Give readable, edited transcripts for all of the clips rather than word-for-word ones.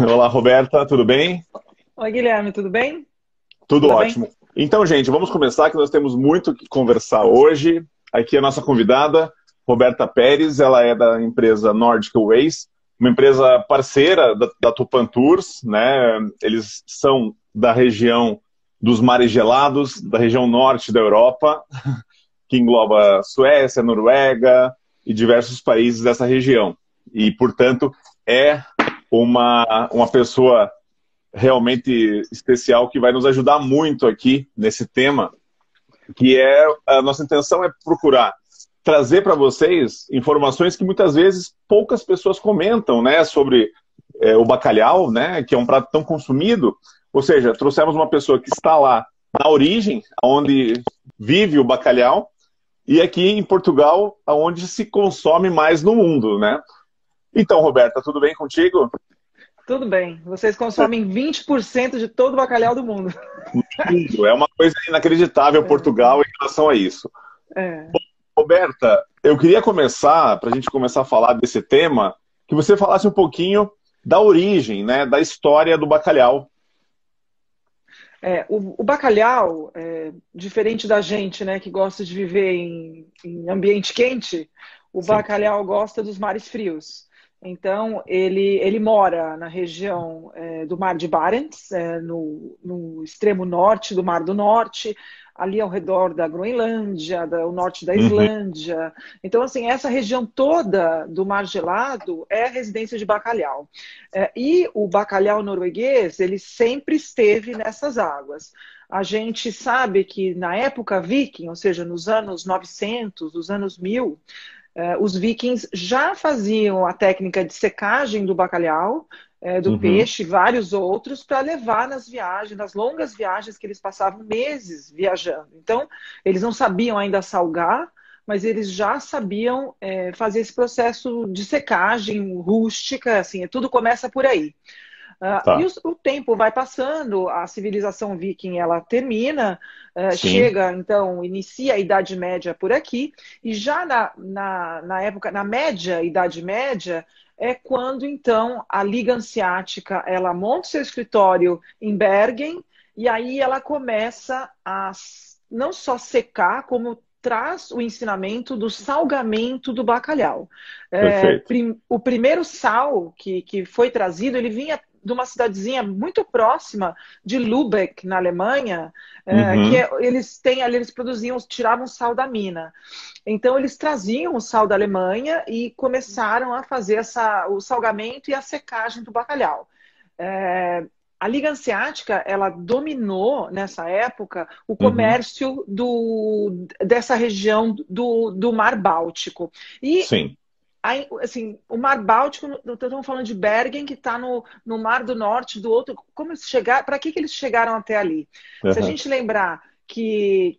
Olá, Roberta, tudo bem? Oi, Guilherme, tudo bem? Tudo Tudo bem? ótimo. Então, gente, vamos começar que nós temos muito que conversar hoje. Aqui a nossa convidada, Roberta Pérez, ela é da empresa Nordic Ways, uma empresa parceira da Tupan Tours, né? Eles são da região dos mares gelados, da região norte da Europa, que engloba Suécia, Noruega e diversos países dessa região. E, portanto, é uma pessoa realmente especial que vai nos ajudar muito aqui nesse tema, que é a nossa intenção é procurar trazer para vocês informações que muitas vezes poucas pessoas comentam, né, sobre o bacalhau, né, que é um prato tão consumido. Ou seja, trouxemos uma pessoa que está lá na origem, onde vive o bacalhau, e aqui em Portugal, onde se consome mais no mundo, né? Então, Roberta, tudo bem contigo? Tudo bem. Vocês consomem 20% de todo o bacalhau do mundo. Tudo. É uma coisa inacreditável Portugal em relação a isso. É. Roberta, eu queria começar, para a gente começar a falar desse tema, que você falasse um pouquinho da origem, né, da história do bacalhau. O bacalhau, diferente da gente, né, que gosta de viver em ambiente quente, o Sim. bacalhau gosta dos mares frios. Então, ele mora na região do Mar de Barents, no extremo norte do Mar do Norte, ali ao redor da Groenlândia, o norte da Uhum. Islândia. Então, assim, essa região toda do Mar Gelado é residência de bacalhau. E o bacalhau norueguês, ele sempre esteve nessas águas. A gente sabe que na época viking, ou seja, nos anos 900, nos anos 1000, os vikings já faziam a técnica de secagem do bacalhau, do Uhum. peixe, vários outros, para levar nas viagens, nas longas viagens que eles passavam meses viajando. Então, eles não sabiam ainda salgar, mas eles já sabiam fazer esse processo de secagem rústica, assim, tudo começa por aí. E Tá. o tempo vai passando, a civilização viking ela termina, Sim. chega, então, inicia a Idade Média por aqui, e já na época, na média, Idade Média, é quando, então, a Liga Hanseática ela monta seu escritório em Bergen, e aí ela começa a não só secar, como traz o ensinamento do salgamento do bacalhau. Perfeito. O primeiro sal que foi trazido, ele vinha de uma cidadezinha muito próxima de Lübeck, na Alemanha, Uhum. eles têm ali, eles produziam, tiravam sal da mina. Então eles traziam o sal da Alemanha e começaram a fazer o salgamento e a secagem do bacalhau. A Liga Hanseática, ela dominou nessa época o Uhum. comércio dessa região do Mar Báltico. E Sim. aí, assim, o Mar Báltico, estamos falando de Bergen, que está no Mar do Norte, do outro. Como eles chegaram? Para que eles chegaram até ali? Se a Uhum. gente lembrar que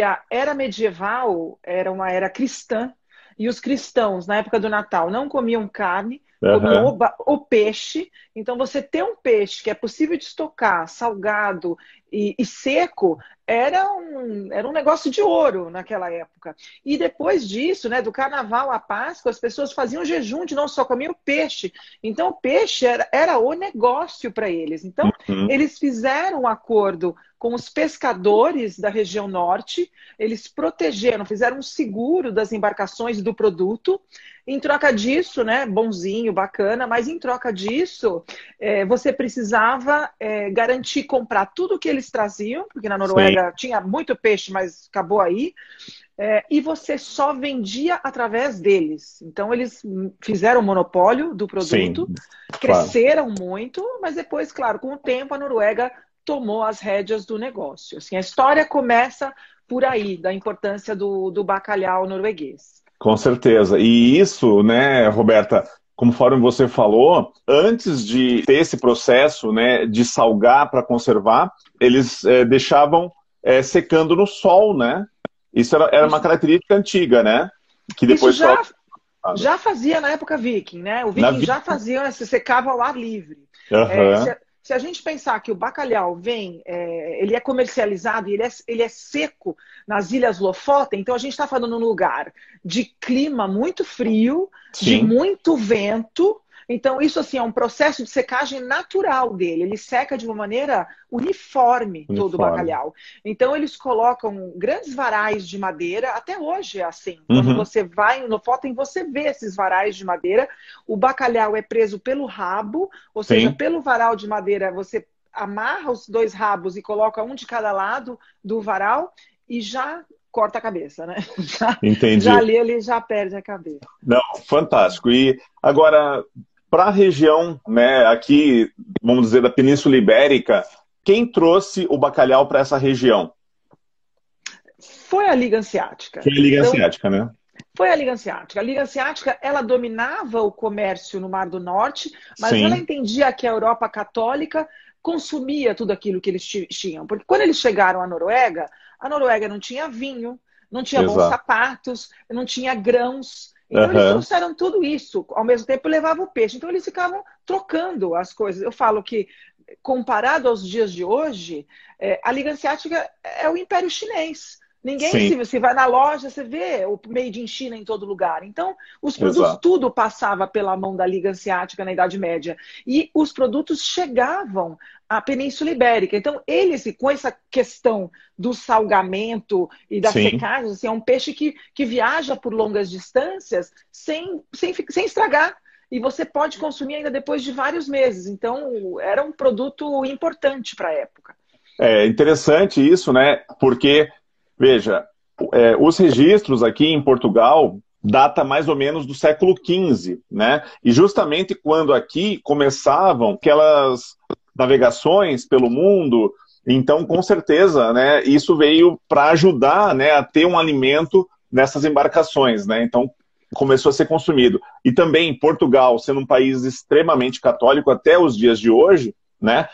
a era medieval era uma era cristã, e os cristãos, na época do Natal, não comiam carne, comiam Uhum. o peixe. Então, você ter um peixe que é possível de estocar, salgado e seco, era um negócio de ouro naquela época. E depois disso, né, do carnaval à Páscoa, as pessoas faziam jejum de não só comer o peixe. Então, o peixe era o negócio para eles. Então, Uhum. eles fizeram um acordo com os pescadores da região norte, eles protegeram, fizeram um seguro das embarcações do produto. Em troca disso, né, bonzinho, bacana, mas em troca disso, você precisava garantir comprar tudo o que eles traziam, porque na Sim. Noruega tinha muito peixe, mas acabou aí. E você só vendia através deles. Então, eles fizeram o monopólio do Sim. produto, Claro. cresceram muito, mas depois, claro, com o tempo, a Noruega tomou as rédeas do negócio. Assim, a história começa por aí, da importância do bacalhau norueguês. Com certeza. E isso, né, Roberta, conforme você falou, antes de ter esse processo, né, de salgar para conservar, eles deixavam secando no sol, né? Isso era uma Isso, característica antiga, né? Que isso depois foi já fazia na época viking, né? O na viking vida. já fazia, se secava ao ar livre. É, Aham. se a gente pensar que o bacalhau ele é comercializado e ele é seco nas Ilhas Lofoten, então a gente está falando num lugar de clima muito frio, de Sim. muito vento, Então, isso assim é um processo de secagem natural dele. Ele seca de uma maneira uniforme todo o bacalhau. Então, eles colocam grandes varais de madeira, até hoje é assim. Quando você vai no Fotem, você vê esses varais de madeira. O bacalhau é preso pelo rabo, ou seja, pelo varal de madeira, você amarra os dois rabos e coloca um de cada lado do varal e já corta a cabeça, né? Entendi. Já ali ele já perde a cabeça. Não, fantástico. E agora, para a região, né, aqui, vamos dizer, da Península Ibérica, quem trouxe o bacalhau para essa região? Foi a Liga Hanseática. Foi a Liga Hanseática, né? Foi a Liga Hanseática. A Liga Hanseática, ela dominava o comércio no Mar do Norte, mas ela entendia que a Europa católica consumia tudo aquilo que eles tinham. Porque quando eles chegaram à Noruega, a Noruega não tinha vinho, não tinha bons sapatos, não tinha grãos. Então eles trouxeram tudo isso. Ao mesmo tempo levavam o peixe. Então eles ficavam trocando as coisas. Eu falo que, comparado aos dias de hoje, a Liga Hanseática é o Império Chinês. Ninguém, se vai na loja, você vê o Made in China em todo lugar. Então, os produtos, tudo passava pela mão da Liga Hanseática na Idade Média. E os produtos chegavam à Península Ibérica. Então, eles, com essa questão do salgamento e da secagem, assim, é um peixe que viaja por longas distâncias sem estragar. E você pode consumir ainda depois de vários meses. Então, era um produto importante para a época. É interessante isso, né? Porque... Veja, os registros aqui em Portugal data mais ou menos do século XV, né? E justamente quando aqui começavam aquelas navegações pelo mundo, então com certeza, né, isso veio para ajudar, né, a ter um alimento nessas embarcações, né? Então começou a ser consumido. E também Portugal, sendo um país extremamente católico até os dias de hoje, né,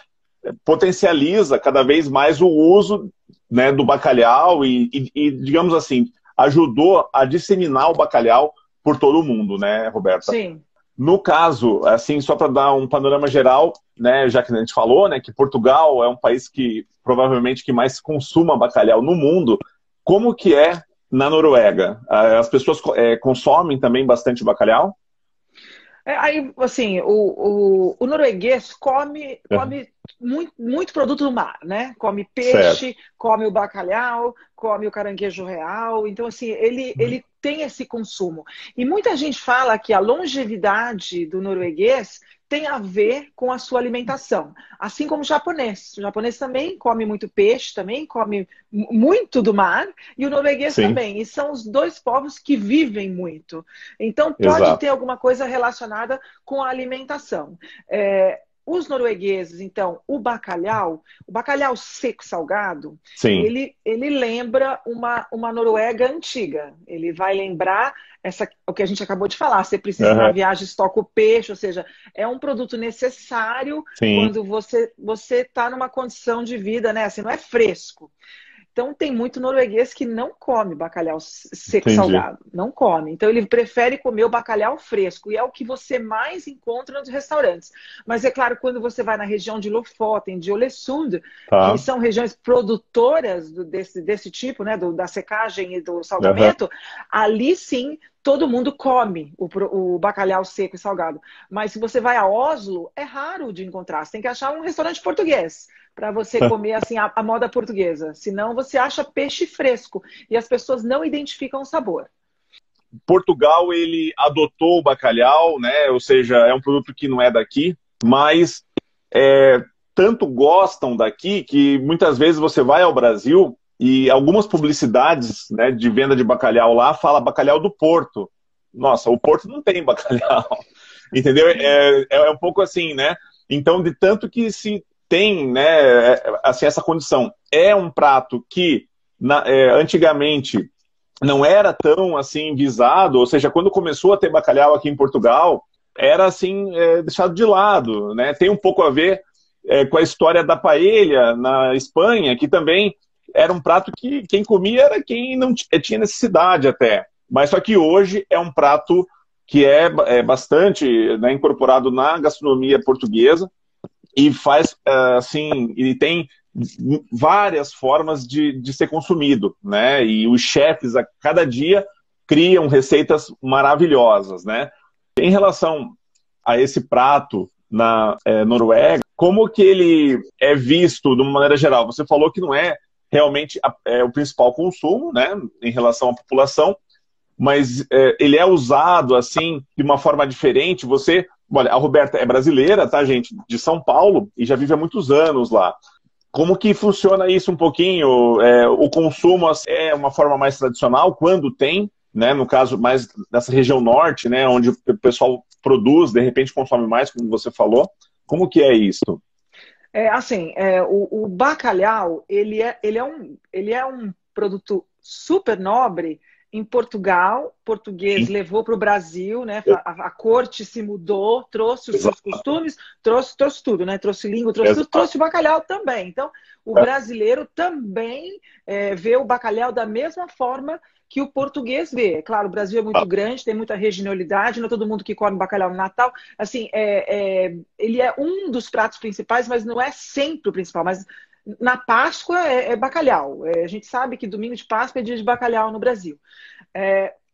potencializa cada vez mais o uso, né, do bacalhau e, digamos assim, ajudou a disseminar o bacalhau por todo o mundo, né, Roberta? Sim. No caso, assim, só para dar um panorama geral, né, já que a gente falou, né, que Portugal é um país que provavelmente que mais consuma bacalhau no mundo, como que é na Noruega? As pessoas consomem também bastante bacalhau? Aí, assim, o norueguês come muito produto do mar, né? Come peixe, come o bacalhau, come o caranguejo real. Então, assim, ele tem esse consumo. E muita gente fala que a longevidade do norueguês tem a ver com a sua alimentação. Assim como o japonês. O japonês também come muito peixe, também come muito do mar, e o norueguês também. E são os dois povos que vivem muito. Então, pode ter alguma coisa relacionada com a alimentação. Os noruegueses, então, o bacalhau seco salgado, ele lembra uma Noruega antiga. Ele vai lembrar o que a gente acabou de falar. Você precisa na viagem estoca o peixe, ou seja, é um produto necessário quando você está numa condição de vida, né? Assim, não é fresco. Então, tem muito norueguês que não come bacalhau seco salgado. Não come. Então, ele prefere comer o bacalhau fresco. E é o que você mais encontra nos restaurantes. Mas, é claro, quando você vai na região de Lofoten, de Ålesund, que são regiões produtoras desse tipo, né, da secagem e do salgamento, ali sim todo mundo come o bacalhau seco e salgado. Mas se você vai a Oslo, é raro de encontrar. Você tem que achar um restaurante português para você comer assim a moda portuguesa. Senão você acha peixe fresco e as pessoas não identificam o sabor. Portugal, ele adotou o bacalhau, né? Ou seja, é um produto que não é daqui, mas tanto gostam daqui que muitas vezes você vai ao Brasil e algumas publicidades, né, de venda de bacalhau lá fala bacalhau do Porto. Nossa, o Porto não tem bacalhau. Entendeu? É um pouco assim, né? Então, de tanto que se tem, né, assim, essa condição. É um prato que antigamente não era tão assim visado, ou seja, quando começou a ter bacalhau aqui em Portugal, era assim deixado de lado, né? Tem um pouco a ver com a história da paella na Espanha, que também era um prato que quem comia era quem não tinha necessidade até. Mas só que hoje é um prato que é bastante, né, incorporado na gastronomia portuguesa e faz, assim, e tem várias formas de ser consumido, né? E os chefes a cada dia criam receitas maravilhosas, né? Em relação a esse prato na Noruega, como que ele é visto de uma maneira geral? Você falou que não é realmente o principal consumo, né, em relação à população, mas ele é usado assim de uma forma diferente. Olha, a Roberta é brasileira, tá, gente, de São Paulo, e já vive há muitos anos lá. Como que funciona isso um pouquinho? O consumo é uma forma mais tradicional, quando tem, né, no caso mais nessa região norte, né, onde o pessoal produz, de repente consome mais, como você falou. Como que é isso? O bacalhau, ele é um produto super nobre. Em Portugal, português levou para o Brasil, né? A corte se mudou, trouxe os seus costumes, trouxe tudo, né? Trouxe língua, trouxe tudo, trouxe o bacalhau também. Então, o brasileiro também vê o bacalhau da mesma forma que o português vê. Claro, o Brasil é muito grande, tem muita regionalidade, não é todo mundo que come bacalhau no Natal. Assim, ele é um dos pratos principais, mas não é sempre o principal. Mas na Páscoa é bacalhau. A gente sabe que domingo de Páscoa é dia de bacalhau no Brasil.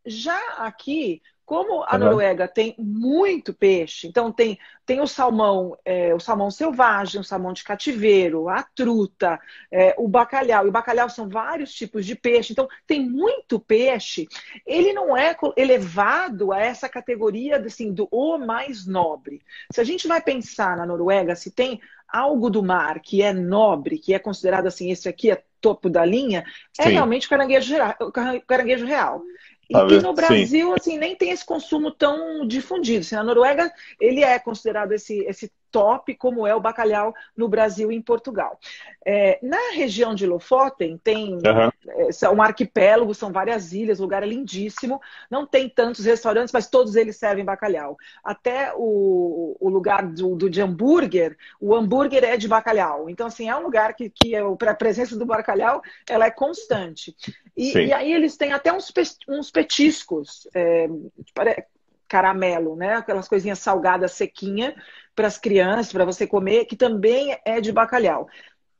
Já aqui, como a Noruega tem muito peixe, então tem o salmão selvagem, o salmão de cativeiro, a truta, o bacalhau. E o bacalhau são vários tipos de peixe, então tem muito peixe. Ele não é elevado a essa categoria assim, do o mais nobre. Se a gente vai pensar na Noruega, se tem algo do mar que é nobre, que é considerado assim, esse aqui é topo da linha, é realmente o caranguejo real. E no Brasil, assim, nem tem esse consumo tão difundido. Assim, na Noruega, ele é considerado esse top, como é o bacalhau no Brasil e em Portugal. Na região de Lofoten, tem um arquipélago, são várias ilhas, o lugar é lindíssimo. Não tem tantos restaurantes, mas todos eles servem bacalhau. Até o lugar de hambúrguer, o hambúrguer é de bacalhau. Então, assim, é um lugar que a presença do bacalhau ela é constante. E aí eles têm até uns petiscos, caramelo, né? Aquelas coisinhas salgadas, sequinha para as crianças, para você comer, que também é de bacalhau.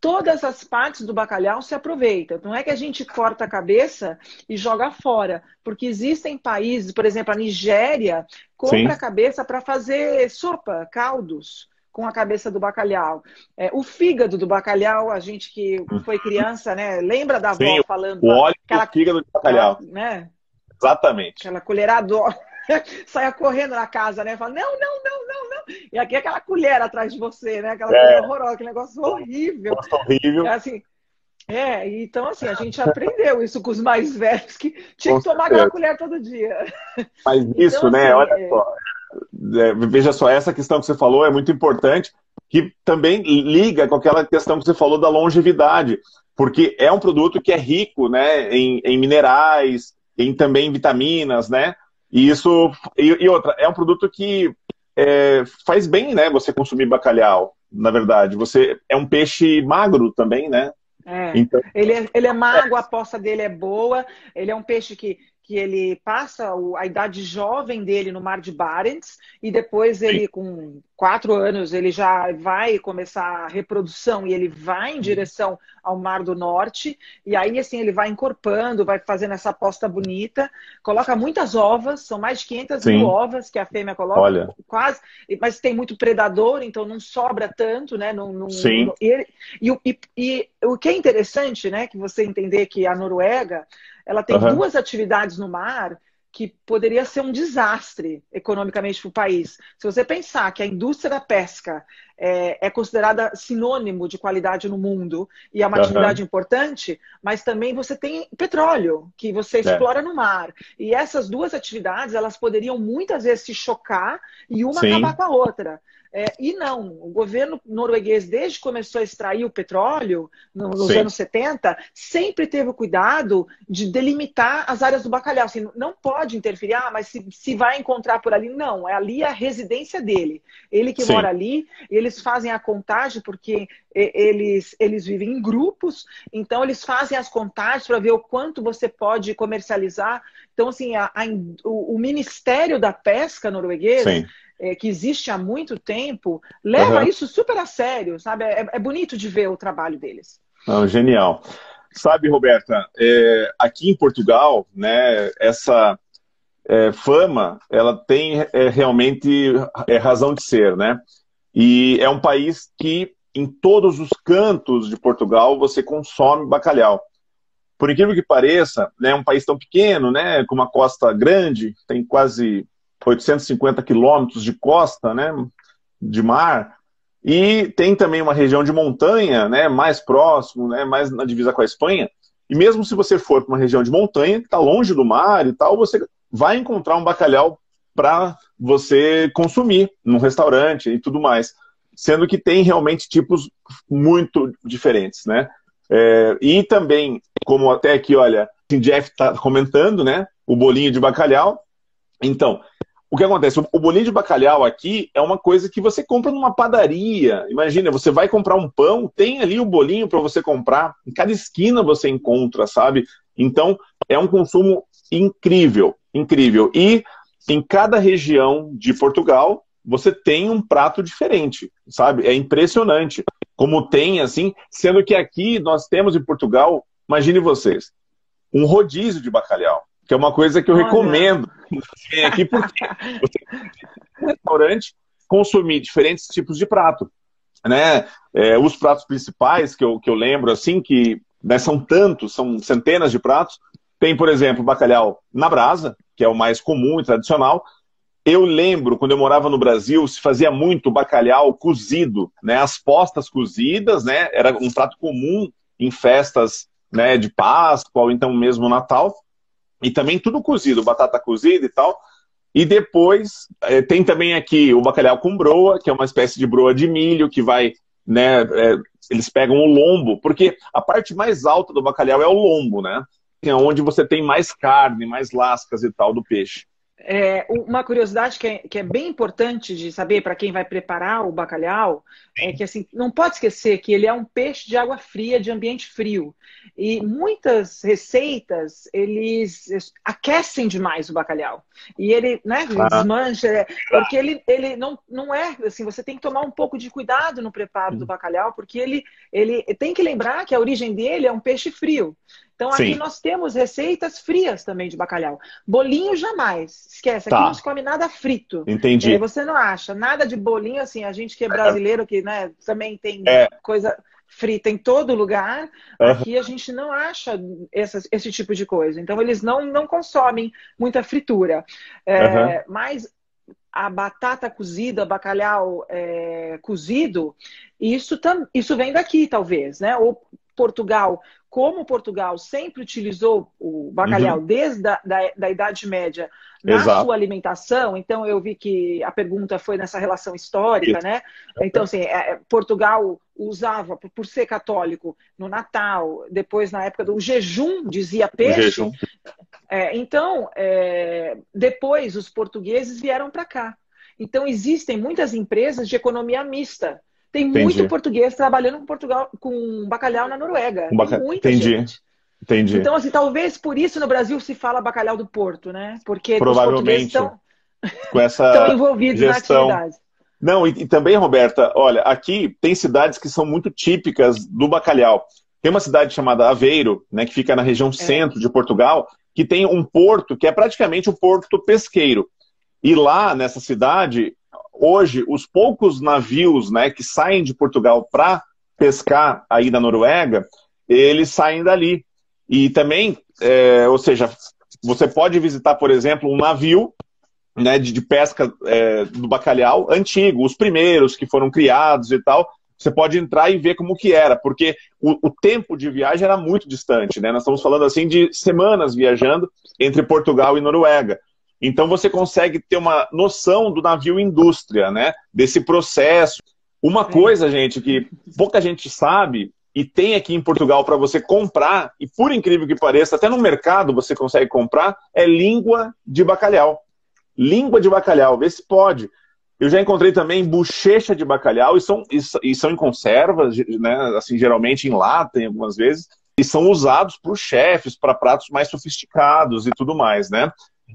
Todas as partes do bacalhau se aproveitam. Não é que a gente corta a cabeça e joga fora, porque existem países, por exemplo, a Nigéria compra a cabeça para fazer sopa, caldos com a cabeça do bacalhau. O fígado do bacalhau, a gente que foi criança, né? Lembra da avó falando? O óleo do fígado de bacalhau. Né? Exatamente. Aquela colherada, saia correndo na casa, né? Fala, não. E aqui é aquela colher atrás de você, né? Aquela coisa horrorosa, aquele negócio horrível. Nossa, horrível. Assim, então assim, a gente aprendeu isso com os mais velhos, que tinha que tomar aquela colher todo dia. Mas isso, então, né? Assim, olha só. Veja só, essa questão que você falou é muito importante, que também liga com aquela questão que você falou da longevidade, porque é um produto que é rico, né, em minerais, também em vitaminas, né? E outra, é um produto que faz bem, né, você consumir bacalhau, na verdade. É um peixe magro também, né? Então, ele é magro, a poça dele é boa, ele é um peixe que ele passa a idade jovem dele no Mar de Barents e depois ele, com 4 anos, ele já vai começar a reprodução e ele vai em direção ao Mar do Norte. E aí, assim, ele vai encorpando, vai fazendo essa posta bonita, coloca muitas ovas, são mais de 500 mil ovas que a fêmea coloca. Olha. Quase, mas tem muito predador, então não sobra tanto, né? E o que é interessante, né, que você entender que a Noruega ela tem 2 atividades no mar que poderia ser um desastre economicamente para o país. Se você pensar que a indústria da pesca é considerada sinônimo de qualidade no mundo e é uma atividade importante, mas também você tem petróleo, que você explora no mar. E essas 2 atividades, elas poderiam muitas vezes se chocar e uma acabar com a outra. E não, o governo norueguês, desde que começou a extrair o petróleo, nos anos 70, sempre teve o cuidado de delimitar as áreas do bacalhau. Assim, não pode interferir, mas se vai encontrar por ali, não, é ali a residência dele. Ele que mora ali, eles fazem a contagem, porque eles vivem em grupos, então eles fazem as contagens para ver o quanto você pode comercializar. Então, assim, o Ministério da Pesca norueguês, que existe há muito tempo, leva isso super a sério, sabe? É bonito de ver o trabalho deles. Não, genial. Sabe, Roberta, aqui em Portugal, né, fama, ela tem realmente razão de ser, né? E é um país que em todos os cantos de Portugal você consome bacalhau. Por incrível que pareça, né, é um país tão pequeno, né, com uma costa grande, tem quase 850 quilômetros de costa, né, de mar, e tem também uma região de montanha, né, mais próximo, né, mais na divisa com a Espanha. E mesmo se você for para uma região de montanha, que está longe do mar e tal, você vai encontrar um bacalhau para você consumir num restaurante e tudo mais. Sendo que tem realmente tipos muito diferentes, né? E também, como até aqui, olha, o Jeff está comentando, né? O bolinho de bacalhau. Então, o que acontece? O bolinho de bacalhau aqui é uma coisa que você compra numa padaria. Imagina, você vai comprar um pão, tem ali o bolinho para você comprar. Em cada esquina você encontra, sabe? Então, é um consumo incrível, incrível. E em cada região de Portugal, você tem um prato diferente, sabe? É impressionante como tem, assim, sendo que aqui nós temos em Portugal, imagine vocês, um rodízio de bacalhau, que é uma coisa que eu recomendo vir aqui, porque você no restaurante consumir diferentes tipos de prato, né? Os pratos principais que eu lembro, assim, que né, são tantos, são centenas de pratos. Tem, por exemplo, bacalhau na brasa, que é o mais comum e tradicional. Eu lembro, quando eu morava no Brasil, se fazia muito bacalhau cozido, né? As postas cozidas, né? Era um prato comum em festas, né, de Páscoa ou então mesmo Natal. E também tudo cozido, batata cozida e tal. E depois tem também aqui o bacalhau com broa, que é uma espécie de broa de milho que vai, né? Eles pegam o lombo, porque a parte mais alta do bacalhau é o lombo, né? É onde você tem mais carne, mais lascas e tal do peixe. Uma curiosidade que é bem importante de saber para quem vai preparar o bacalhau é que assim, não pode esquecer que ele é um peixe de água fria, de ambiente frio. E muitas receitas, eles aquecem demais o bacalhau. E ele, né, desmancha, porque ele não é assim, você tem que tomar um pouco de cuidado no preparo do bacalhau, porque ele tem que lembrar que a origem dele é um peixe frio. Então, aqui nós temos receitas frias também de bacalhau. Bolinho jamais. Esquece, aqui não se come nada frito. Entendi. Você não acha nada de bolinho, assim, a gente que é brasileiro, que né, também tem coisa frita em todo lugar, aqui a gente não acha esse tipo de coisa. Então, eles não consomem muita fritura. Mas a batata cozida, bacalhau cozido, isso vem daqui, talvez, né? Ou Portugal, como Portugal sempre utilizou o bacalhau desde da Idade Média na sua alimentação, então eu vi que a pergunta foi nessa relação histórica, né? Então, assim, Portugal usava, por ser católico, no Natal, depois na época do jejum, dizia peixe. Então, depois os portugueses vieram para cá. Então, existem muitas empresas de economia mista. Tem muito português trabalhando com bacalhau na Noruega. Tem muita gente. Entendi. Então, assim, talvez por isso no Brasil se fala bacalhau do Porto, né? Porque os portugueses estão envolvidos na atividade. Não, e também, Roberta, olha, aqui tem cidades que são muito típicas do bacalhau. Tem uma cidade chamada Aveiro, né, que fica na região centro de Portugal, que tem um porto que é praticamente um porto pesqueiro. E lá, nessa cidade, hoje, os poucos navios, né, que saem de Portugal para pescar aí na Noruega, eles saem dali. E também, ou seja, você pode visitar, por exemplo, um navio, né, de pesca do bacalhau antigo, os primeiros que foram criados e tal. Você pode entrar e ver como que era, porque o tempo de viagem era muito distante, né? Nós estamos falando assim de semanas viajando entre Portugal e Noruega. Então você consegue ter uma noção do navio indústria, né? Desse processo. Uma coisa, gente, que pouca gente sabe e tem aqui em Portugal para você comprar, e por incrível que pareça, até no mercado você consegue comprar, é língua de bacalhau. Língua de bacalhau, vê se pode. Eu já encontrei também bochecha de bacalhau, e são em conservas, né? Assim, geralmente em lata, algumas vezes, e são usados por chefes, para pratos mais sofisticados e tudo mais, né?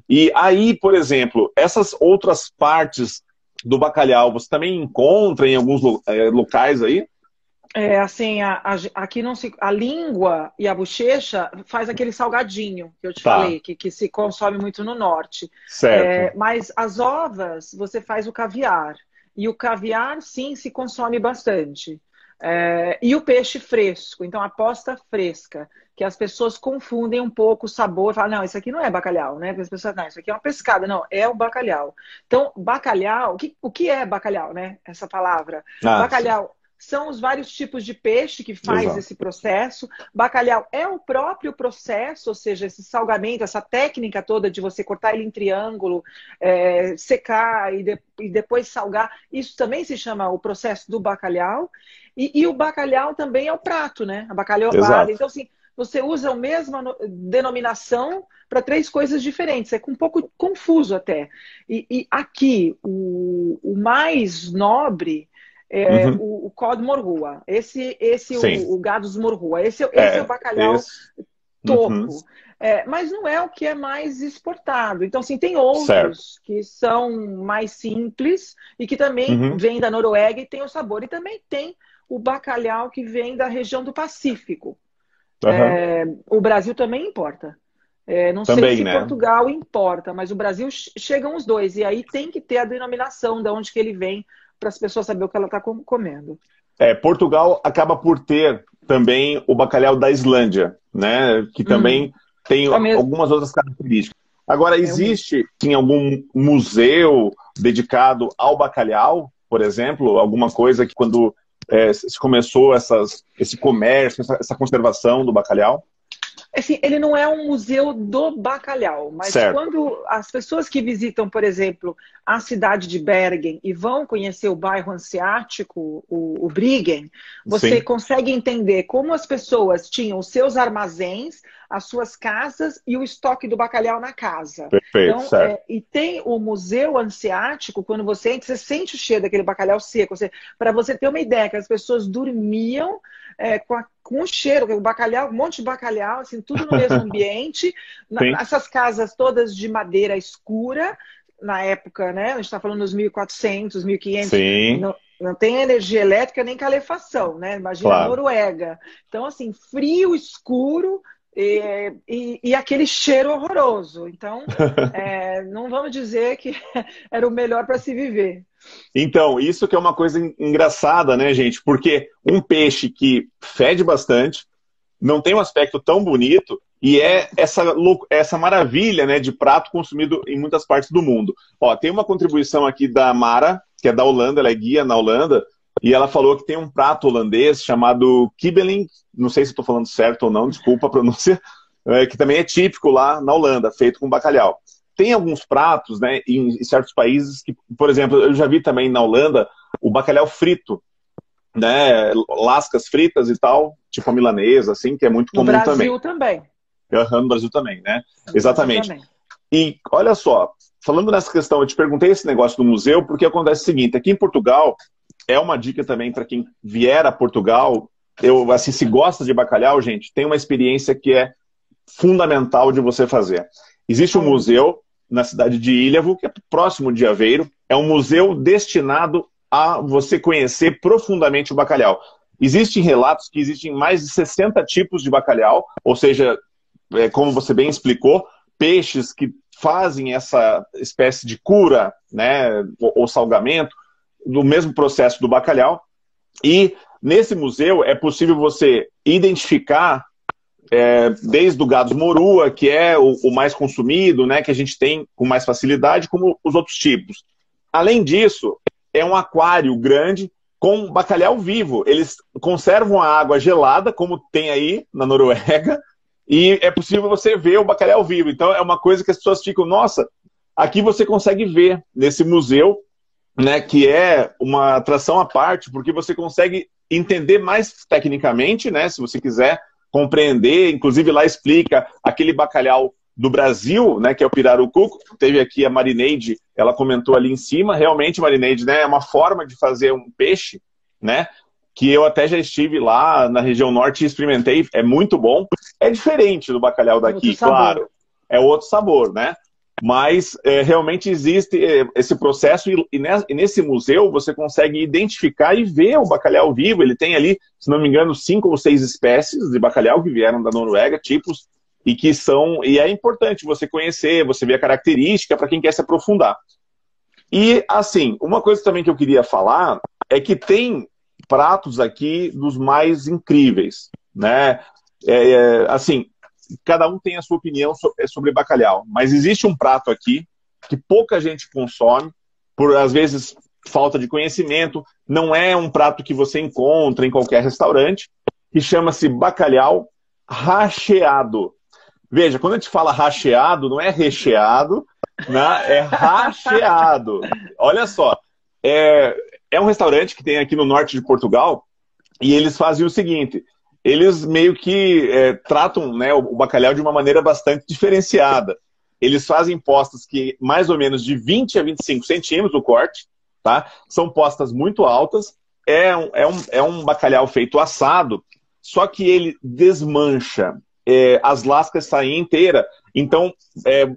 E aí, por exemplo, essas outras partes do bacalhau, você também encontra em alguns locais aí? É assim, aqui não se, a língua e a bochecha faz aquele salgadinho que eu te Tá, falei, que se consome muito no norte. certo. Mas as ovas, você faz o caviar. E o caviar, sim, se consome bastante. E o peixe fresco, então a posta fresca, que as pessoas confundem um pouco o sabor, falam, não, isso aqui não é bacalhau, né? Porque as pessoas, não, isso aqui é uma pescada, não, é o bacalhau. Então, bacalhau, o que é bacalhau, né? Essa palavra. Ah, sim, Bacalhau são os vários tipos de peixe que faz exato. esse processo. Bacalhau é o próprio processo, ou seja, esse salgamento, essa técnica toda de você cortar ele em triângulo, secar e depois salgar. Isso também se chama o processo do bacalhau. E o bacalhau também é o prato, né? A bacalhoada. Exato. Então, assim, você usa a mesma denominação para três coisas diferentes. É um pouco confuso até. E aqui, o mais nobre Uhum, o cod morrua. sim. O gados morrua. Esse é o É, bacalhau esse. Uhum, topo. Mas não é o que é mais exportado. Então, assim, tem certo. outros que são mais simples e que também Uhum, vêm da Noruega e tem o sabor. E também tem o bacalhau que vem da região do Pacífico. aham. O Brasil também importa. Não sei Também, se né? Portugal importa, mas o Brasil chegam os dois. E aí tem que ter a denominação de onde que ele vem para as pessoas saberem o que ela está comendo. Portugal acaba por ter também o bacalhau da Islândia, né? Que Hum, também tem é o mesmo. algumas outras características. Agora, É o mesmo. existe em algum museu dedicado ao bacalhau, por exemplo, alguma coisa que quando se começou esse comércio, essa conservação do bacalhau? Assim, ele não é um museu do bacalhau, mas Certo, quando as pessoas que visitam, por exemplo, a cidade de Bergen e vão conhecer o bairro hanseático, o Bryggen, você sim, consegue entender como as pessoas tinham os seus armazéns, as suas casas e o estoque do bacalhau na casa. perfeito, Então, certo. e tem o museu hanseático, quando você entra, você sente o cheiro daquele bacalhau seco. Para você ter uma ideia, que as pessoas dormiam com o cheiro, o bacalhau, um monte de bacalhau, assim, tudo no mesmo ambiente, Sim, nessas casas todas de madeira escura, na época, né? A gente está falando dos 1400, 1500, sim, não tem energia elétrica nem calefação, né? Imagina a claro. Noruega. Então, assim, frio, escuro e aquele cheiro horroroso. Então, não vamos dizer que era o melhor para se viver. Então, isso que é uma coisa engraçada, né, gente? Porque um peixe que fede bastante, não tem um aspecto tão bonito e é essa maravilha, né, de prato consumido em muitas partes do mundo. Ó, tem uma contribuição aqui da Mara, que é da Holanda, ela é guia na Holanda, e ela falou que tem um prato holandês chamado kibbeling, não sei se estou falando certo ou não, desculpa a pronúncia, que também é típico lá na Holanda, feito com bacalhau. Tem alguns pratos, né, em certos países que, por exemplo, eu já vi também na Holanda o bacalhau frito, né, lascas fritas e tal, tipo a milanesa, assim, que é muito No comum também. Brasil também. No Brasil também, né? No Brasil Exatamente. também. E olha só, falando nessa questão, eu te perguntei esse negócio do museu, porque acontece o seguinte, aqui em Portugal, é uma dica também para quem vier a Portugal, assim, se gosta de bacalhau, gente, tem uma experiência que é fundamental de você fazer. Existe um Aonde? museu na cidade de Ilhavo, que é próximo de Aveiro, é um museu destinado a você conhecer profundamente o bacalhau. Existem relatos que existem mais de 60 tipos de bacalhau, ou seja, como você bem explicou, peixes que fazem essa espécie de cura, né, ou salgamento, do mesmo processo do bacalhau. E nesse museu é possível você identificar desde o gado morua, que é o mais consumido, né, que a gente tem com mais facilidade, como os outros tipos. Além disso, é um aquário grande com bacalhau vivo. Eles conservam a água gelada, como tem aí na Noruega, e é possível você ver o bacalhau vivo. Então é uma coisa que as pessoas ficam, nossa, aqui você consegue ver nesse museu, né, que é uma atração à parte, porque você consegue entender mais tecnicamente, né, se você quiser compreender, inclusive lá explica aquele bacalhau do Brasil, né, que é o pirarucu. Teve aqui a Marineide, ela comentou ali em cima, realmente, Marineide, né, é uma forma de fazer um peixe, né, que eu até já estive lá na região norte e experimentei, é muito bom. É diferente do bacalhau Outro daqui, sabor. claro, é outro sabor, né? Mas realmente existe esse processo e nesse museu você consegue identificar e ver o bacalhau vivo. Ele tem ali, se não me engano, 5 ou 6 espécies de bacalhau que vieram da Noruega, tipos, e é importante você conhecer, você ver a característica para quem quer se aprofundar. E assim, uma coisa também que eu queria falar é que tem pratos aqui dos mais incríveis, né? Assim, cada um tem a sua opinião sobre bacalhau, mas existe um prato aqui que pouca gente consome, por às vezes falta de conhecimento, não é um prato que você encontra em qualquer restaurante, que chama-se bacalhau recheado. Veja, quando a gente fala recheado, não é recheado, né? É recheado. Olha só, é um restaurante que tem aqui no norte de Portugal e eles fazem o seguinte: eles meio que tratam, né, o bacalhau de uma maneira bastante diferenciada. Eles fazem postas que mais ou menos de 20 a 25 centímetros o corte, tá? São postas muito altas. É um bacalhau feito assado, só que ele desmancha. As lascas saem inteira. Então,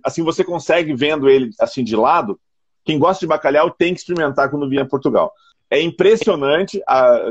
assim, você consegue, vendo ele assim de lado, quem gosta de bacalhau tem que experimentar quando vier a Portugal. É impressionante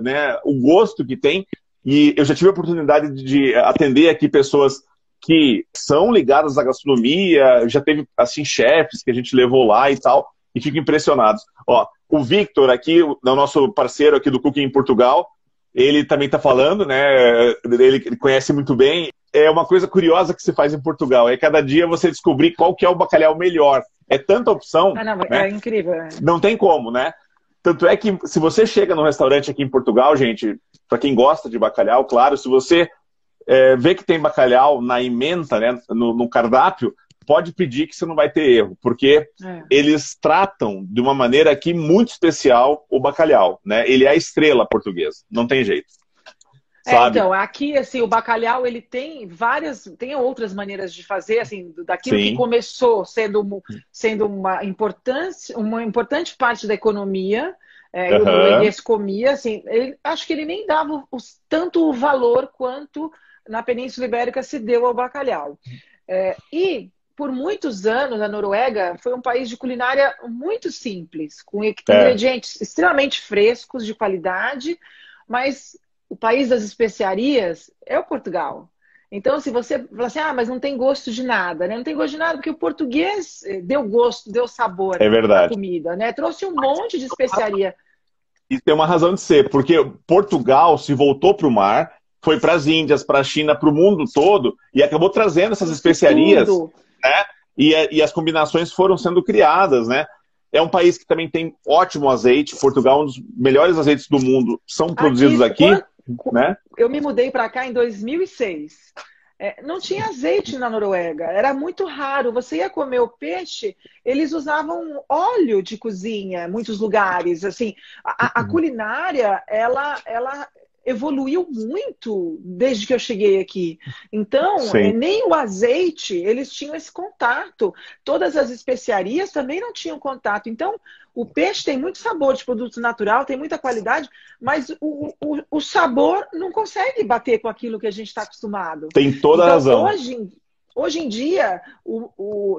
né, o gosto que tem. E eu já tive a oportunidade de atender aqui pessoas que são ligadas à gastronomia, já teve, assim, chefes que a gente levou lá e tal, e fico impressionados. Ó, o Victor aqui, o nosso parceiro aqui do Cooking em Portugal, ele também está falando, né? Ele conhece muito bem. É uma coisa curiosa que se faz em Portugal, é cada dia você descobrir qual que é o bacalhau melhor. É tanta opção. Não, né? É incrível. Não tem como, né? Tanto é que se você chega num restaurante aqui em Portugal, gente, para quem gosta de bacalhau, claro, se você vê que tem bacalhau na ementa, né, no cardápio, pode pedir que você não vai ter erro, porque eles tratam de uma maneira aqui muito especial o bacalhau, né? Ele é a estrela portuguesa, não tem jeito. Sabe? Então, aqui, assim, o bacalhau, ele tem outras maneiras de fazer, assim, daquilo que começou sendo uma importante parte da economia, o norueguês comia, assim, acho que ele nem dava tanto valor quanto na Península Ibérica se deu ao bacalhau. E, por muitos anos, a Noruega foi um país de culinária muito simples, com ingredientes extremamente frescos, de qualidade, mas o país das especiarias é o Portugal. Então, se você fala assim, mas não tem gosto de nada, né? Não tem gosto de nada, porque o português deu gosto, deu sabor à comida, né? Trouxe um monte de especiaria. E tem uma razão de ser, porque Portugal se voltou para o mar, foi para as Índias, para a China, para o mundo todo, e acabou trazendo essas especiarias, né? E as combinações foram sendo criadas, né? É um país que também tem ótimo azeite. Portugal, um dos melhores azeites do mundo, são produzidos aqui. Né? Eu me mudei para cá em 2006. Não tinha azeite na Noruega, era muito raro. Você ia comer o peixe, eles usavam óleo de cozinha em muitos lugares. Assim, a culinária, ela evoluiu muito desde que eu cheguei aqui. Então, nem o azeite, eles tinham esse contato. Todas as especiarias também não tinham contato. Então, o peixe tem muito sabor de produto natural, tem muita qualidade, mas o sabor não consegue bater com aquilo que a gente está acostumado. Tem toda a razão. Hoje em dia,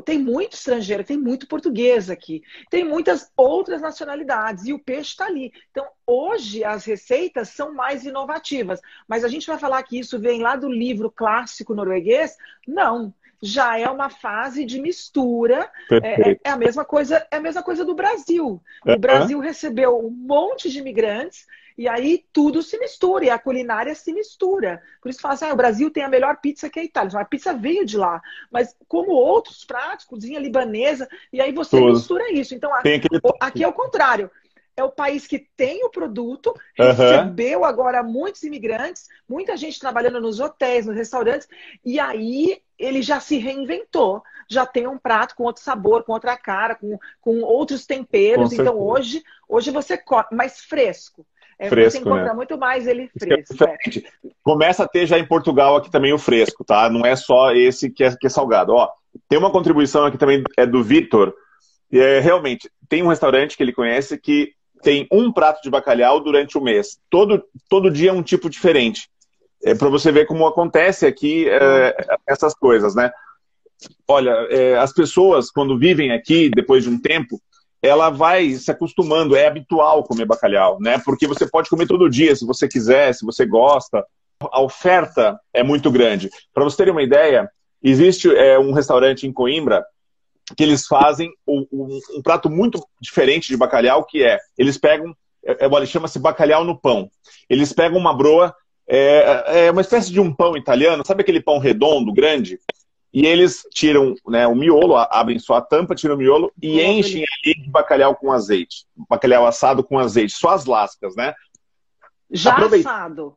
tem muito estrangeiro, tem muito português aqui, tem muitas outras nacionalidades e o peixe está ali. Então, hoje as receitas são mais inovativas, mas a gente vai falar que isso vem lá do livro clássico norueguês? Não. Já é uma fase de mistura. É a mesma coisa do Brasil. O Brasil recebeu um monte de imigrantes e aí tudo se mistura, e a culinária se mistura. Por isso fala assim, o Brasil tem a melhor pizza que a Itália. A pizza veio de lá, mas como outros pratos, cozinha libanesa, e aí você mistura isso. Então aqui é o contrário. É o país que tem o produto, recebeu agora muitos imigrantes, muita gente trabalhando nos hotéis, nos restaurantes, e aí ele já se reinventou. Já tem um prato com outro sabor, com outra cara, com outros temperos. Então hoje você come mais fresco. Você encontra muito mais ele fresco. Começa a ter já em Portugal aqui também o fresco, tá? Não é só esse que é salgado. Ó, tem uma contribuição aqui também do Victor. Realmente, tem um restaurante que ele conhece que tem um prato de bacalhau durante o mês. Todo dia é um tipo diferente. Para você ver como acontece aqui essas coisas, né? Olha, as pessoas, quando vivem aqui, depois de um tempo, ela vai se acostumando, é habitual comer bacalhau, né? Porque você pode comer todo dia, se você quiser, se você gosta. A oferta é muito grande. Para vocês terem uma ideia, existe um restaurante em Coimbra que eles fazem um prato muito diferente de bacalhau, que eles pegam, chama-se bacalhau no pão. Eles pegam uma broa, uma espécie de um pão italiano, sabe aquele pão redondo, grande? E eles tiram, né, o miolo, abrem só a tampa, tiram o miolo e enchem ali de bacalhau com azeite. Bacalhau assado com azeite, só as lascas, né? Já assado.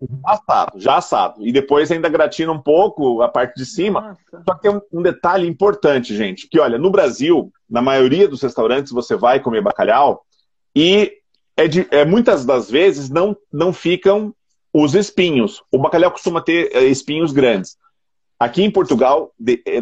Já assado. E depois ainda gratina um pouco a parte de cima. Nossa. Só que tem um detalhe importante, gente, que olha, no Brasil, na maioria dos restaurantes você vai comer bacalhau e muitas das vezes não ficam os espinhos. O bacalhau costuma ter espinhos grandes. Aqui em Portugal,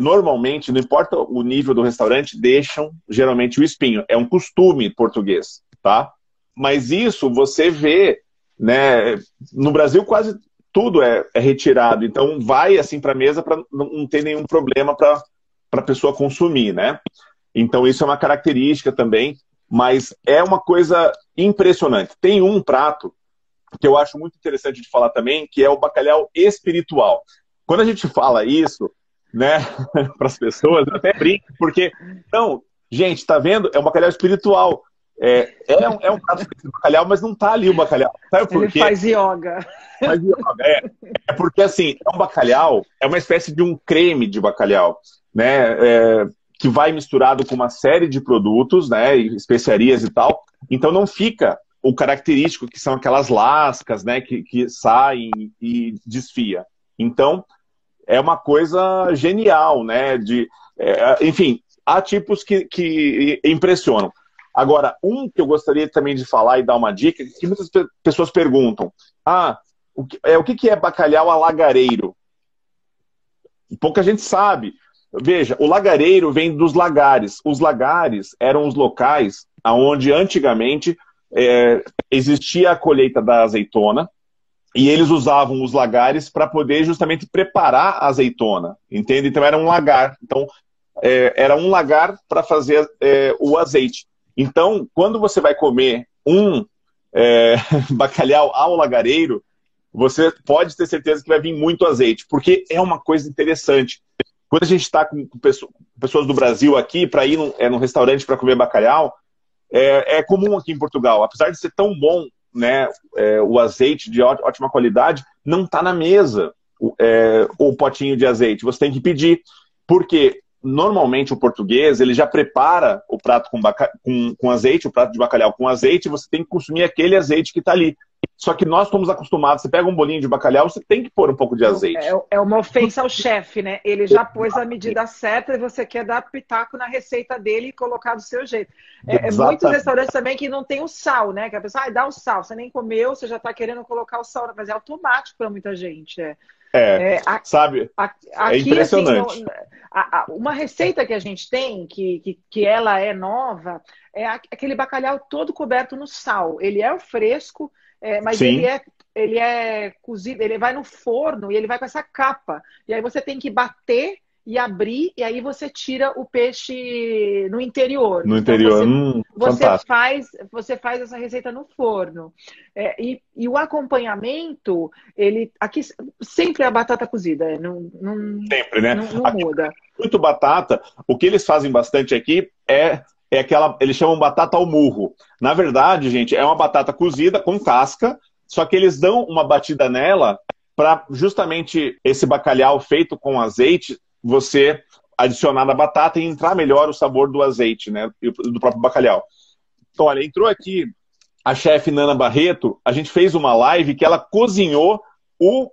normalmente, não importa o nível do restaurante, deixam geralmente o espinho. É um costume português, tá? Mas isso você vê, né? No Brasil quase tudo é retirado. Então vai assim para a mesa para não ter nenhum problema para a pessoa consumir, né? Então isso é uma característica também, mas é uma coisa impressionante. Tem um prato que eu acho muito interessante de falar também, que é o bacalhau espiritual. Quando a gente fala isso, né, para as pessoas, eu até brinco, porque, não, gente, tá vendo? É um bacalhau espiritual. É um prato de bacalhau, mas não tá ali o bacalhau. Sabe por quê? Ele faz yoga. Faz yoga, porque, assim, é um bacalhau, é uma espécie de um creme de bacalhau, né, que vai misturado com uma série de produtos, né, especiarias e tal. Então não fica o característico, que são aquelas lascas, né, que saem e desfia. Então, é uma coisa genial, né? Enfim, há tipos que impressionam. Agora, um que eu gostaria também de falar e dar uma dica, que muitas pessoas perguntam, o que é bacalhau alagareiro? Pouca gente sabe. Veja, o lagareiro vem dos lagares. Os lagares eram os locais onde antigamente existia a colheita da azeitona, e eles usavam os lagares para poder justamente preparar a azeitona, entende? Então era um lagar. Então era um lagar para fazer o azeite. Então, quando você vai comer um bacalhau ao lagareiro, você pode ter certeza que vai vir muito azeite, porque é uma coisa interessante. Quando a gente está com pessoas do Brasil aqui para ir num restaurante para comer bacalhau, é comum aqui em Portugal, apesar de ser tão bom, né, o azeite de ótima qualidade, não está na mesa o potinho de azeite. Você tem que pedir, porque normalmente o português ele já prepara o prato com azeite, o prato de bacalhau com azeite, e você tem que consumir aquele azeite que está ali. Só que nós estamos acostumados, você pega um bolinho de bacalhau, você tem que pôr um pouco de azeite. É uma ofensa ao chefe, né? Ele já pôs a medida certa e você quer dar pitaco na receita dele e colocar do seu jeito. Muitos restaurantes também que não tem o sal, né? Que a pessoa, dá o sal, você nem comeu, você já está querendo colocar o sal, mas é automático para muita gente. Sabe? Aqui, impressionante. Assim, uma receita que a gente tem, que ela é nova, é aquele bacalhau todo coberto no sal. Ele é o fresco, mas Sim. ele é cozido, ele vai no forno e ele vai com essa capa. E aí você tem que bater e abrir, e aí você tira o peixe no interior. No interior, você faz essa receita no forno. E o acompanhamento, aqui sempre é a batata cozida. Sempre, né? Não muda. Muito batata. O que eles fazem bastante aqui é aquela, eles chamam batata ao murro. Na verdade, gente, é uma batata cozida com casca, só que eles dão uma batida nela para justamente esse bacalhau feito com azeite, você adicionar na batata e entrar melhor o sabor do azeite, né? Do próprio bacalhau. Então, olha, entrou aqui a chefe Nana Barreto, a gente fez uma live que ela cozinhou o